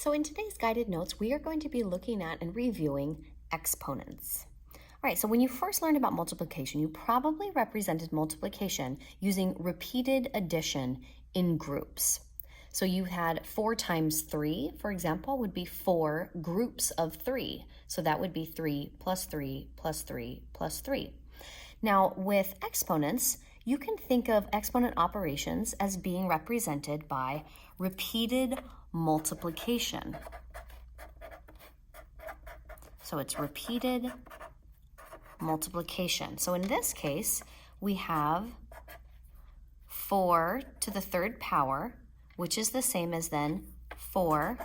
So in today's guided notes, we are going to be looking at and reviewing exponents. All right, so when you first learned about multiplication, you probably represented multiplication using repeated addition in groups. So you had 4 times 3, for example, would be 4 groups of 3. So that would be 3 plus 3 plus 3 plus 3. Now with exponents, you can think of exponent operations as being represented by repeated multiplication. So it's repeated multiplication. So in this case, we have 4 to the third power, which is the same as then 4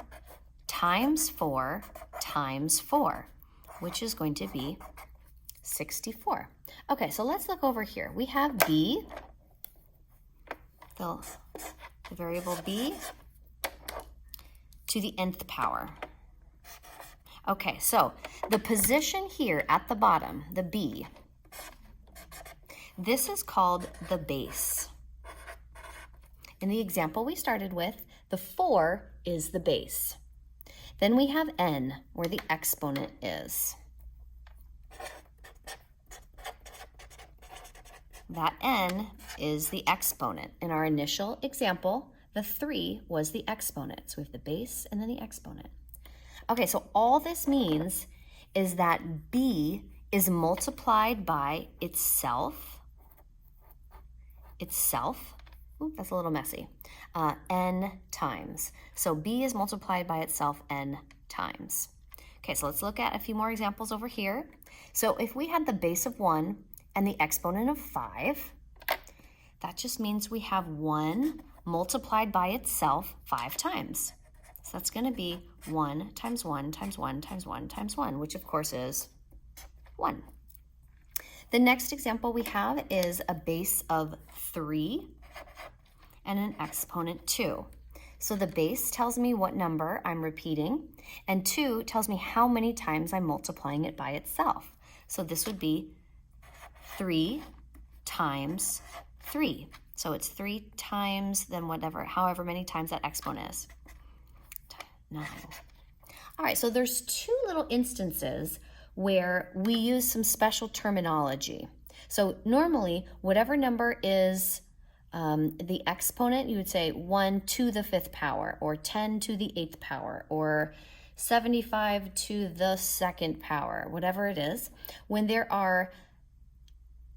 times 4 times 4, which is going to be 64. Okay, so let's look over here. We have b, the variable b, to the nth power. Okay, so the position here at the bottom, the b, this is called the base. In the example we started with, the 4 is the base. Then we have n, where the exponent is. That n is the exponent. In our initial example, the 3 was the exponent. So we have the base and then the exponent. Okay, so all this means is that b is multiplied by itself. Ooh, that's a little messy. N times. So b is multiplied by itself n times. Okay, so let's look at a few more examples over here. So if we had the base of 1 and the exponent of 5, that just means we have 1 multiplied by itself 5 times. So that's going to be 1 times 1 times 1 times 1 times 1, which of course is 1. The next example we have is a base of 3 and an exponent 2. So the base tells me what number I'm repeating, and 2 tells me how many times I'm multiplying it by itself. So this would be 3 times 3. So it's 3 times then however many times that exponent is. 9. All right, so there's 2 little instances where we use some special terminology. So normally, whatever number is the exponent, you would say 1 to the 5th power, or 10 to the 8th power, or 75 to the 2nd power, whatever it is. When there are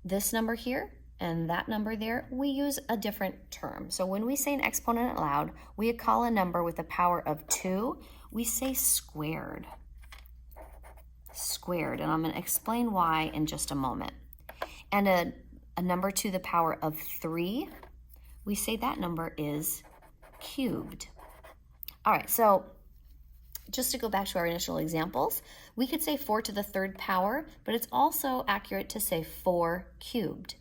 this number here and that number there, we use a different term. So when we say an exponent out loud, we call a number with a power of 2, we say squared. Squared, and I'm going to explain why in just a moment. And a number to the power of 3, we say that number is cubed. All right, so just to go back to our initial examples, we could say 4 to the 3rd power, but it's also accurate to say 4 cubed.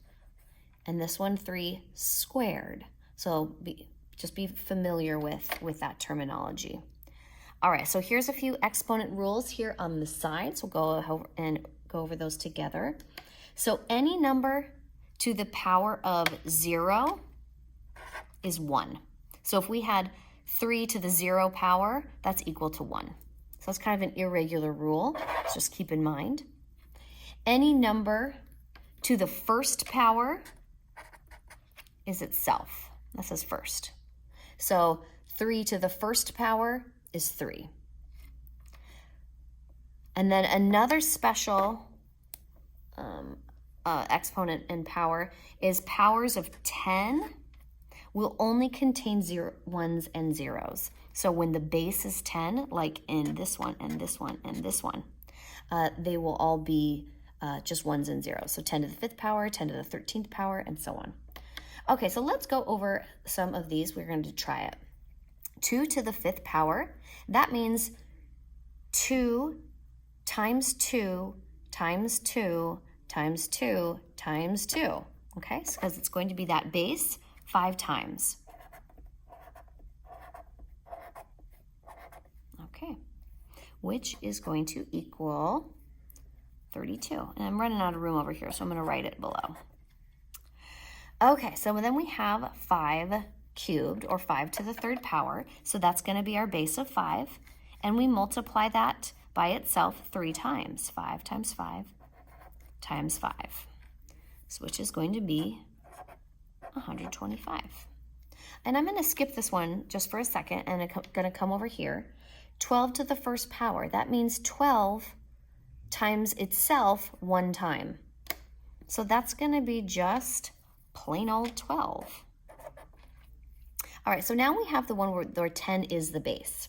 And this one, 3 squared. So just be familiar with that terminology. All right, so here's a few exponent rules here on the side. So we'll go over those together. So any number to the power of 0 is 1. So if we had 3 to the 0 power, that's equal to 1. So that's kind of an irregular rule, so just keep in mind. Any number to the 1st power is itself. That says first. So 3 to the 1st power is 3. And then another special exponent in power is powers of 10 will only contain ones and zeros. So when the base is 10, like in this one and this one and this one, they will all be just ones and zeros. So 10 to the 5th power, 10 to the 13th power, and so on. Okay, so let's go over some of these. We're going to try it. 2 to the 5th power, that means 2 times 2 times 2 times 2 times 2. Okay, because it's going to be that base 5 times. Okay, which is going to equal 32. And I'm running out of room over here, so I'm going to write it below. Okay, so then we have 5 cubed, or 5 to the third power. So that's going to be our base of 5. And we multiply that by itself 3 times. 5 times 5 times 5, which is going to be 125. And I'm going to skip this one just for a second, and I'm going to come over here. 12 to the first power. That means 12 times itself 1 time. So that's going to be just plain old 12. All right, so now we have the one where 10 is the base.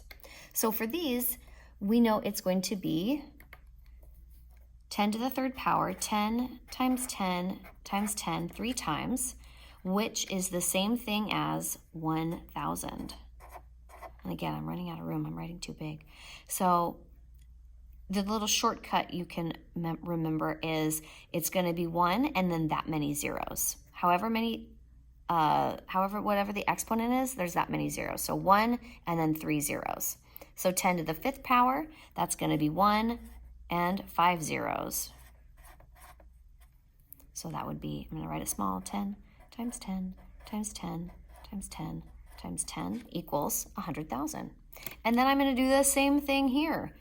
So for these, we know it's going to be 10 to the third power, 10 times 10 times 10, 3 times, which is the same thing as 1,000. And again, I'm running out of room. I'm writing too big. So the little shortcut you can remember is it's going to be 1 and then that many zeros. Whatever the exponent is, there's that many zeros. So 1 and then 3 zeros. So 10 to the 5th power, that's going to be 1 and 5 zeros. So that would be, I'm going to write it small, 10 times 10 times 10 times 10 times 10 equals 100,000. And then I'm going to do the same thing here.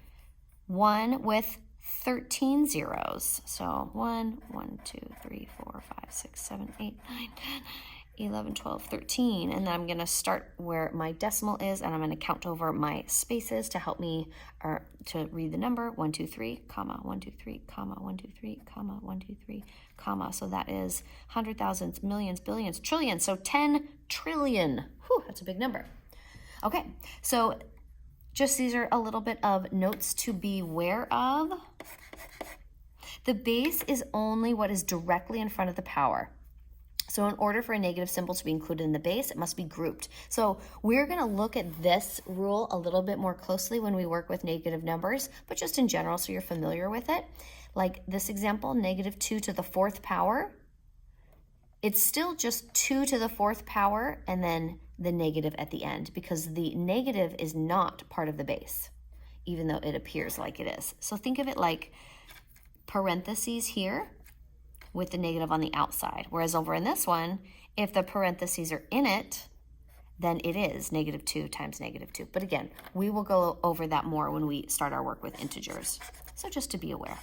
1 with 13 zeros. So 1, 2, 3, 4, 5, 6, 7, 8, 9, 10, 11, 12, 13. And then I'm going to start where my decimal is, and I'm going to count over my spaces to help me to read the number. 1, 2, 3, comma, 1, 2, 3, comma, 1, 2, 3, comma, 1, 2, 3, comma. So that is 100,000, millions, billions, trillions. So 10 trillion. Whew, that's a big number. Okay, so just these are a little bit of notes to be aware of. The base is only what is directly in front of the power. So in order for a negative symbol to be included in the base, it must be grouped. So we're going to look at this rule a little bit more closely when we work with negative numbers, but just in general so you're familiar with it. Like this example, negative 2 to the 4th power. It's still just 2 to the 4th power and then the negative at the end, because the negative is not part of the base, even though it appears like it is. So think of it like parentheses here with the negative on the outside. Whereas over in this one, if the parentheses are in it, then it is negative 2 times negative 2. But again, we will go over that more when we start our work with integers. So just to be aware.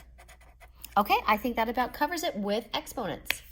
Okay, I think that about covers it with exponents.